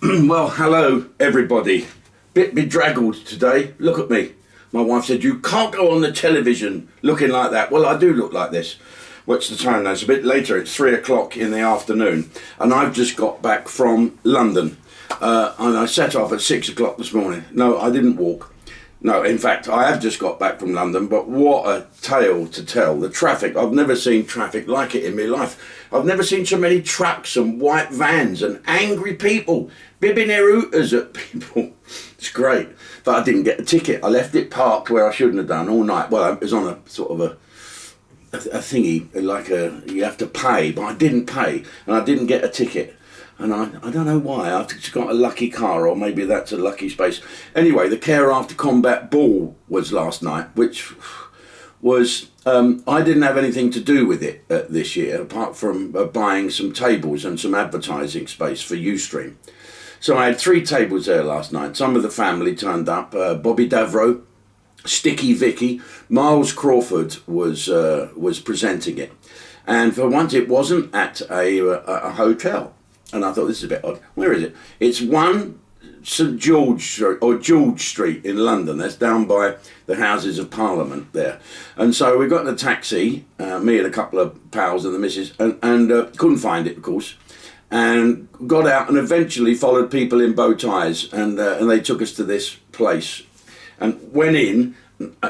Well, hello everybody. Bit bedraggled today. Look at me. My wife said, you can't go on the television looking like that. Well, I do look like this. What's the time now? It's a bit later. It's 3 o'clock in the afternoon. And I've just got back from London. And I set off at 6 o'clock this morning. No, I didn't walk. No, in fact, I have just got back from London, but what a tale to tell. The traffic, I've never seen traffic like it in my life. I've never seen so many trucks and white vans and angry people bibbing their hooters at people. It's great. But I didn't get a ticket. I left it parked where I shouldn't have done all night. Well, it was on a sort of a thingy, like you have to pay, but I didn't pay and I didn't get a ticket. And I don't know why. I've just got a lucky car, or maybe that's a lucky space. Anyway, the Care After Combat Ball was last night, which was, I didn't have anything to do with it this year, apart from buying some tables and some advertising space for Ustream. So I had 3 tables there last night. Some of the family turned up. Bobby Davro, Sticky Vicky, Miles Crawford was presenting it. And for once it wasn't at a hotel. And I thought, this is a bit odd. Where is it? It's 1 St George or George Street in London. That's down by the Houses of Parliament there. And so we got in a taxi, me and a couple of pals and the missus, and couldn't find it, of course. And got out and eventually followed people in bow ties, and they took us to this place. And went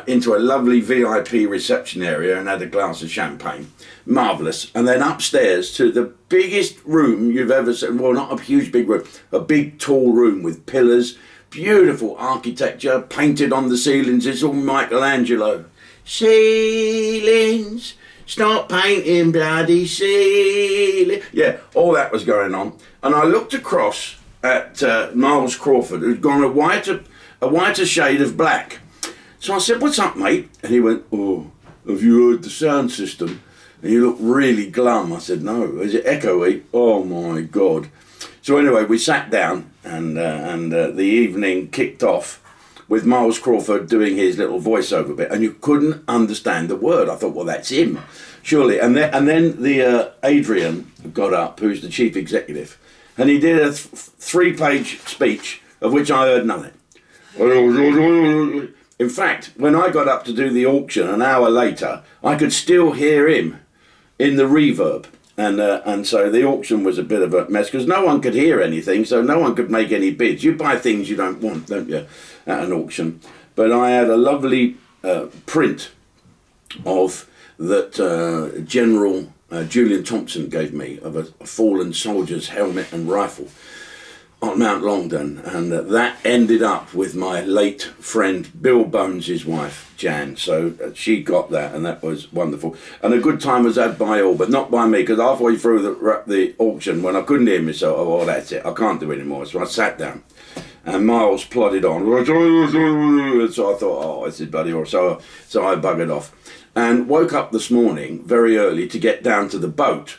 into a lovely VIP reception area and had a glass of champagne. Marvellous. And then upstairs to the biggest room you've ever seen. Well, not a huge big room, a big tall room with pillars, beautiful architecture, painted on the ceilings. It's all Michelangelo. Ceilings, stop painting bloody ceiling. Yeah, all that was going on. And I looked across at Miles Crawford, who'd gone a whiter shade of black. So I said, what's up, mate? And he went, oh, have you heard the sound system? And you look really glum. I said, no. Is it echoey? Oh, my God. So anyway, we sat down and the evening kicked off with Miles Crawford doing his little voiceover bit. And you couldn't understand the word. I thought, well, that's him, surely. And then the Adrian got up, who's the chief executive. And he did a 3-page speech, of which I heard nothing. In fact, when I got up to do the auction an hour later, I could still hear him in the reverb. And so the auction was a bit of a mess because no one could hear anything, so no one could make any bids. You buy things you don't want, don't you, at an auction? But I had a lovely print of that General Julian Thompson gave me of a fallen soldier's helmet and rifle on Mount Longdon, and that ended up with my late friend Bill Bones' wife Jan, so she got that, and that was wonderful, and a good time was had by all, but not by me, because halfway through the auction, when I couldn't hear myself, oh well, that's it, I can't do it anymore, so I sat down and Miles plodded on, so I thought, oh, this is bloody awesome. So I buggered off and woke up this morning very early to get down to the boat,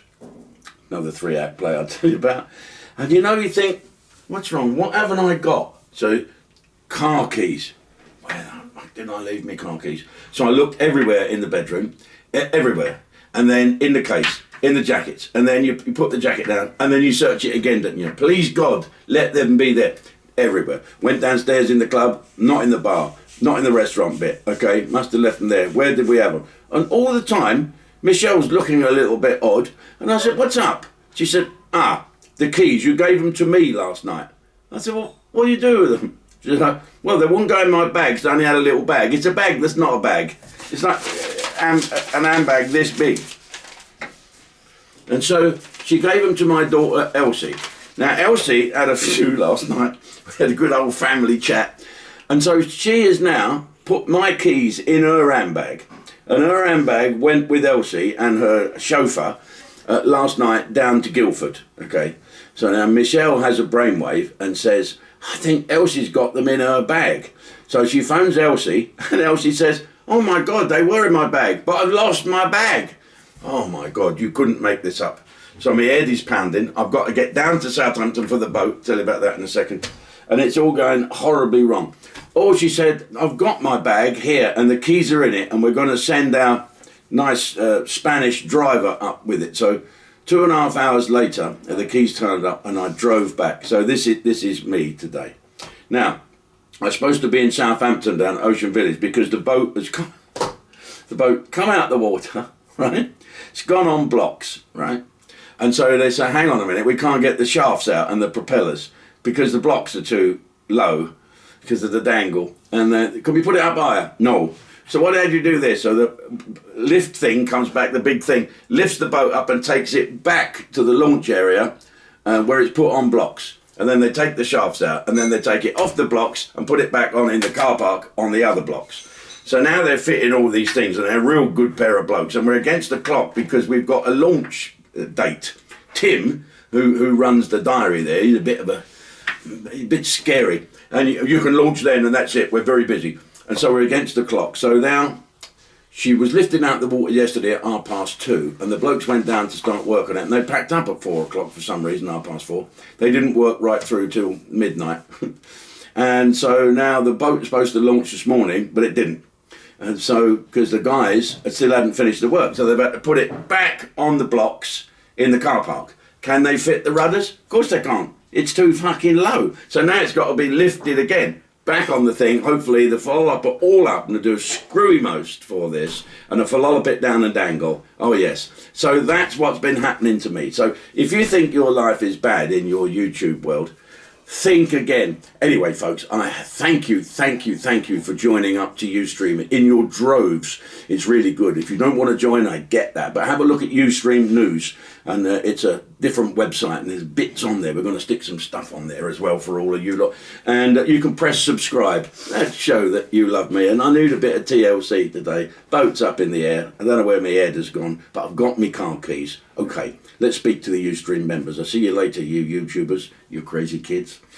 another 3-act play I'll tell you about, and you think, what's wrong? What haven't I got? So, car keys. Where the fuck did I leave my car keys? So I looked everywhere in the bedroom, everywhere. And then in the case, in the jackets. And then you put the jacket down, and then you search it again, don't you? Please God, let them be there. Everywhere. Went downstairs in the club, not in the bar, not in the restaurant bit. Okay, must have left them there. Where did we have them? And all the time, Michelle's looking a little bit odd. And I said, what's up? She said, the keys, you gave them to me last night. I said, well, what do you do with them? She's like, well, they wouldn't go in my bag, so I only had a little bag. It's a bag that's not a bag. It's like an handbag this big. And so she gave them to my daughter, Elsie. Now, Elsie had a few last night. We had a good old family chat. And so she has now put my keys in her handbag. And her handbag went with Elsie and her chauffeur last night down to Guildford, okay? So now Michelle has a brainwave and says, I think Elsie's got them in her bag. So she phones Elsie, and Elsie says, oh my God, they were in my bag, but I've lost my bag. Oh my God, you couldn't make this up. So my head is pounding. I've got to get down to Southampton for the boat. Tell you about that in a second. And it's all going horribly wrong. Or she said, I've got my bag here, and the keys are in it, and we're going to send our nice Spanish driver up with it. So 2.5 hours later, the keys turned up and I drove back. So this is me today. Now, I was supposed to be in Southampton down at Ocean Village because the boat come out the water, right? It's gone on blocks, right? And so they say, hang on a minute, we can't get the shafts out and the propellers because the blocks are too low because of the dangle. And could we put it up higher? No. So what did you do there? So the lift thing comes back, the big thing, lifts the boat up and takes it back to the launch area where it's put on blocks. And then they take the shafts out and then they take it off the blocks and put it back on in the car park on the other blocks. So now they're fitting all these things and they're a real good pair of blokes. And we're against the clock because we've got a launch date. Tim, who runs the diary there, he's a bit scary. And you can launch then and that's it, we're very busy. And so we're against the clock. So now, she was lifting out the water yesterday at 2:30, and the blokes went down to start work on it, and they packed up at 4 o'clock for some reason, 4:30. They didn't work right through till midnight. And so now the boat was supposed to launch this morning, but it didn't. And so, because the guys still hadn't finished the work, so they've had to put it back on the blocks in the car park. Can they fit the rudders? Of course they can't. It's too fucking low. So now it's got to be lifted again. Back on the thing, hopefully the follow-up are all up and do a screwy most for this and a follow it down and dangle. Oh yes. So that's what's been happening to me. So if you think your life is bad in your YouTube world, think again. Anyway, folks, I thank you for joining up to Ustream in your droves. It's really good. If you don't want to join, I get that. But have a look at Ustream News. And it's a different website and there's bits on there. We're going to stick some stuff on there as well for all of you lot. And you can press subscribe. Let's show that you love me. And I need a bit of TLC today. Boat's up in the air. I don't know where my head has gone, but I've got my car keys. Okay, let's speak to the Ustream members. I'll see you later, you YouTubers, you crazy kids.